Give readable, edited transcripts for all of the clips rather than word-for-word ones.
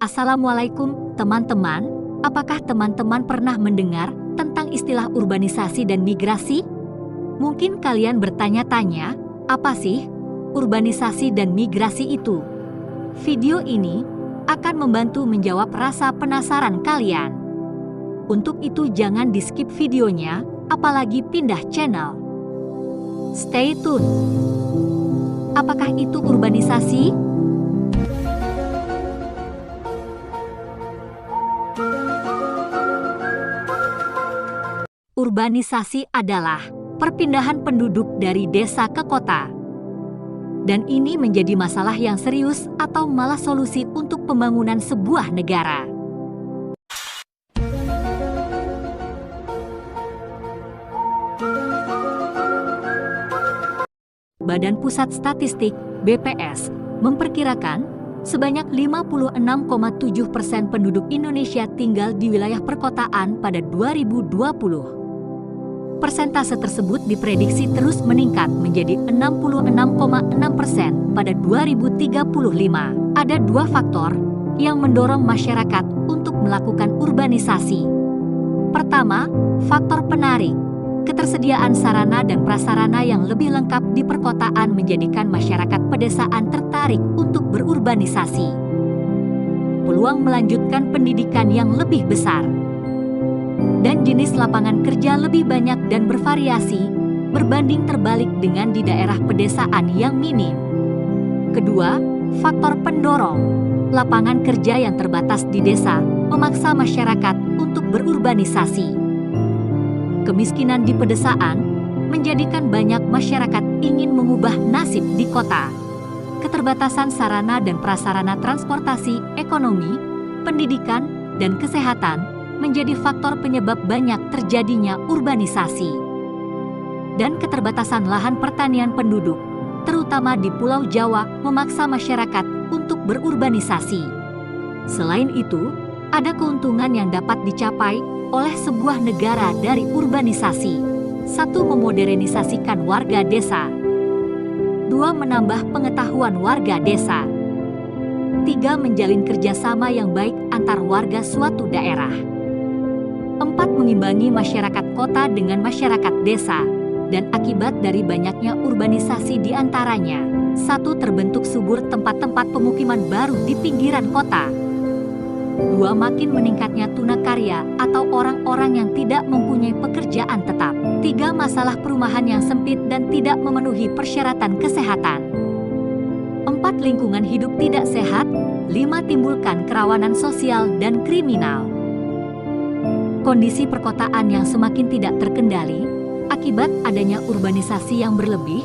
Assalamualaikum teman-teman, apakah teman-teman pernah mendengar tentang istilah urbanisasi dan migrasi? Mungkin kalian bertanya-tanya, apa sih urbanisasi dan migrasi itu? Video ini akan membantu menjawab rasa penasaran kalian. Untuk itu jangan di-skip videonya, apalagi pindah channel. Stay tune. Apakah itu urbanisasi? Urbanisasi adalah perpindahan penduduk dari desa ke kota. Dan ini menjadi masalah yang serius atau malah solusi untuk pembangunan sebuah negara. Badan Pusat Statistik (BPS) memperkirakan sebanyak 56,7% penduduk Indonesia tinggal di wilayah perkotaan pada 2020. Persentase tersebut diprediksi terus meningkat menjadi 66,6% pada 2035. Ada dua faktor yang mendorong masyarakat untuk melakukan urbanisasi. Pertama, faktor penarik. Ketersediaan sarana dan prasarana yang lebih lengkap di perkotaan menjadikan masyarakat pedesaan tertarik untuk berurbanisasi. Peluang melanjutkan pendidikan yang lebih besar. Dan jenis lapangan kerja lebih banyak dan bervariasi, berbanding terbalik dengan di daerah pedesaan yang minim. Kedua, faktor pendorong. Lapangan kerja yang terbatas di desa memaksa masyarakat untuk berurbanisasi. Kemiskinan di pedesaan menjadikan banyak masyarakat ingin mengubah nasib di kota. Keterbatasan sarana dan prasarana transportasi, ekonomi, pendidikan, dan kesehatan menjadi faktor penyebab banyak terjadinya urbanisasi. Dan keterbatasan lahan pertanian penduduk, terutama di Pulau Jawa, memaksa masyarakat untuk berurbanisasi. Selain itu, ada keuntungan yang dapat dicapai oleh sebuah negara dari urbanisasi. 1. Memodernisasikan warga desa. 2. Menambah pengetahuan warga desa. 3. Menjalin kerjasama yang baik antar warga suatu daerah. 4. Mengimbangi masyarakat kota dengan masyarakat desa, dan akibat dari banyaknya urbanisasi di antaranya. 1. Terbentuk subur tempat-tempat pemukiman baru di pinggiran kota. 2. Makin meningkatnya tunakarya atau orang-orang yang tidak mempunyai pekerjaan tetap. 3. Masalah perumahan yang sempit dan tidak memenuhi persyaratan kesehatan. 4. Lingkungan hidup tidak sehat. 5. Timbulkan kerawanan sosial dan kriminal. Kondisi perkotaan yang semakin tidak terkendali akibat adanya urbanisasi yang berlebih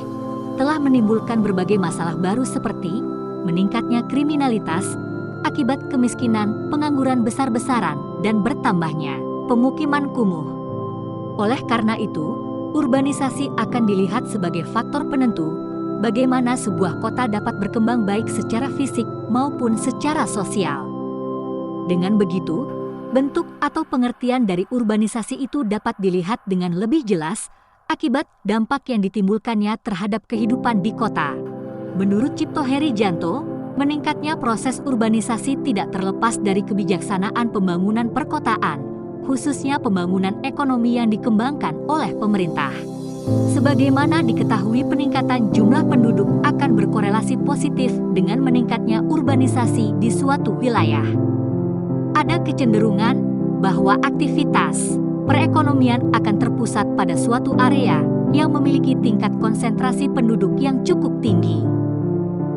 telah menimbulkan berbagai masalah baru seperti meningkatnya kriminalitas akibat kemiskinan, pengangguran besar-besaran, dan bertambahnya pemukiman kumuh. Oleh karena itu, urbanisasi akan dilihat sebagai faktor penentu bagaimana sebuah kota dapat berkembang baik secara fisik maupun secara sosial. Dengan begitu, bentuk atau pengertian dari urbanisasi itu dapat dilihat dengan lebih jelas akibat dampak yang ditimbulkannya terhadap kehidupan di kota. Menurut Cipto Herijanto, meningkatnya proses urbanisasi tidak terlepas dari kebijaksanaan pembangunan perkotaan, khususnya pembangunan ekonomi yang dikembangkan oleh pemerintah. Sebagaimana diketahui, peningkatan jumlah penduduk akan berkorelasi positif dengan meningkatnya urbanisasi di suatu wilayah. Ada kecenderungan bahwa aktivitas perekonomian akan terpusat pada suatu area yang memiliki tingkat konsentrasi penduduk yang cukup tinggi.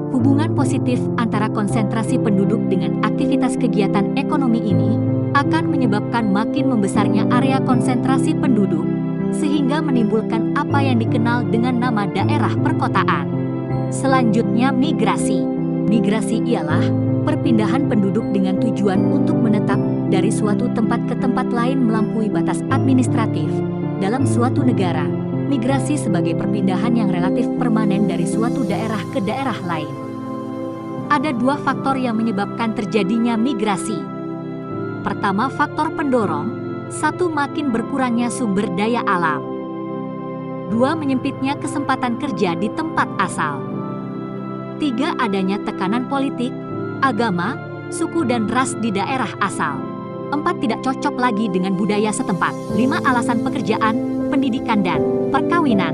Hubungan positif antara konsentrasi penduduk dengan aktivitas kegiatan ekonomi ini akan menyebabkan makin membesarnya area konsentrasi penduduk, sehingga menimbulkan apa yang dikenal dengan nama daerah perkotaan. Selanjutnya, migrasi. Migrasi ialah perpindahan penduduk dengan tujuan untuk menetap dari suatu tempat ke tempat lain melampaui batas administratif. Dalam suatu negara, migrasi sebagai perpindahan yang relatif permanen dari suatu daerah ke daerah lain. Ada dua faktor yang menyebabkan terjadinya migrasi. Pertama, faktor pendorong. 1. Makin berkurangnya sumber daya alam. 2. Menyempitnya kesempatan kerja di tempat asal. 3. Adanya tekanan politik, agama, suku dan ras di daerah asal. 4. Tidak cocok lagi dengan budaya setempat. 5. Alasan pekerjaan, pendidikan dan perkawinan.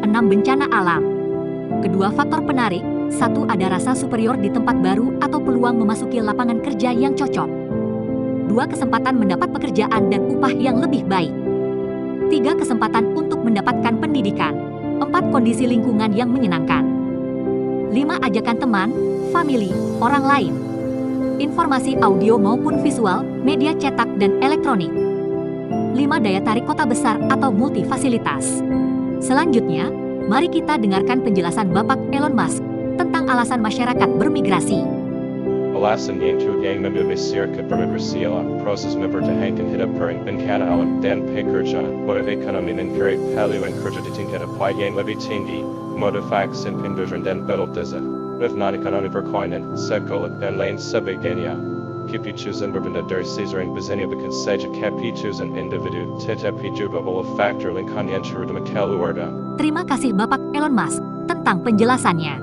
6. Bencana alam. Kedua faktor penarik, 1. Ada rasa superior di tempat baru atau peluang memasuki lapangan kerja yang cocok. 2. Kesempatan mendapat pekerjaan dan upah yang lebih baik. 3. Kesempatan untuk mendapatkan pendidikan. 4. Kondisi lingkungan yang menyenangkan. 5. Ajakan teman, famili, orang lain. Informasi audio maupun visual, media cetak dan elektronik. 5. Daya tarik kota besar atau multifasilitas. Selanjutnya, mari kita dengarkan penjelasan Bapak Elon Musk tentang alasan masyarakat bermigrasi. Alasan yang tujuan membesarkan bermigrasi adalah proses mempertahankan hidup perang bencana alam dan pekerja, motif ekonomi mencari peluang kerja di tingkat upah yang lebih tinggi, motivasi pendidikan dan betul desa. Motivasi ekonomi perkawinan, sekolah, dan lain sebagainya. Keputusan berbeda dari seseorang biasanya bukan saja keputusan individu, tetapi juga oleh faktor lingkungan yang terutama keluarga. Terima kasih Bapak Elon Musk tentang penjelasannya.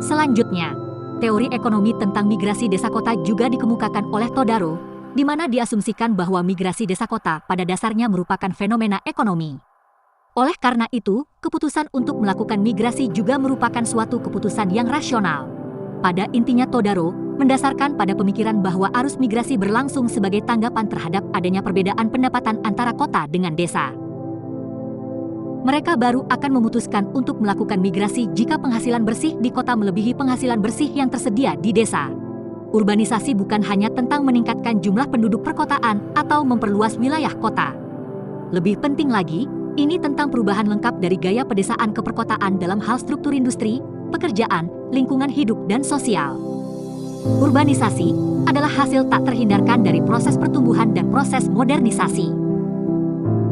Selanjutnya, teori ekonomi tentang migrasi desa kota juga dikemukakan oleh Todaro, di mana diasumsikan bahwa migrasi desa kota pada dasarnya merupakan fenomena ekonomi. Oleh karena itu, keputusan untuk melakukan migrasi juga merupakan suatu keputusan yang rasional. Pada intinya Todaro mendasarkan pada pemikiran bahwa arus migrasi berlangsung sebagai tanggapan terhadap adanya perbedaan pendapatan antara kota dengan desa. Mereka baru akan memutuskan untuk melakukan migrasi jika penghasilan bersih di kota melebihi penghasilan bersih yang tersedia di desa. Urbanisasi bukan hanya tentang meningkatkan jumlah penduduk perkotaan atau memperluas wilayah kota. Lebih penting lagi, ini tentang perubahan lengkap dari gaya pedesaan ke perkotaan dalam hal struktur industri, pekerjaan, lingkungan hidup, dan sosial. Urbanisasi adalah hasil tak terhindarkan dari proses pertumbuhan dan proses modernisasi.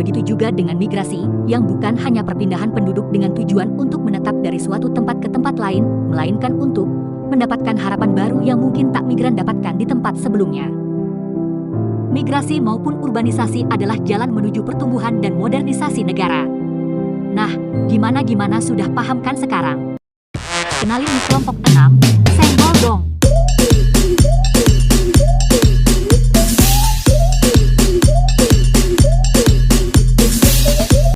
Begitu juga dengan migrasi, yang bukan hanya perpindahan penduduk dengan tujuan untuk menetap dari suatu tempat ke tempat lain, melainkan untuk mendapatkan harapan baru yang mungkin tak migran dapatkan di tempat sebelumnya. Migrasi maupun urbanisasi adalah jalan menuju pertumbuhan dan modernisasi negara. Nah, gimana sudah paham kan sekarang? Kenalin di kelompok 6,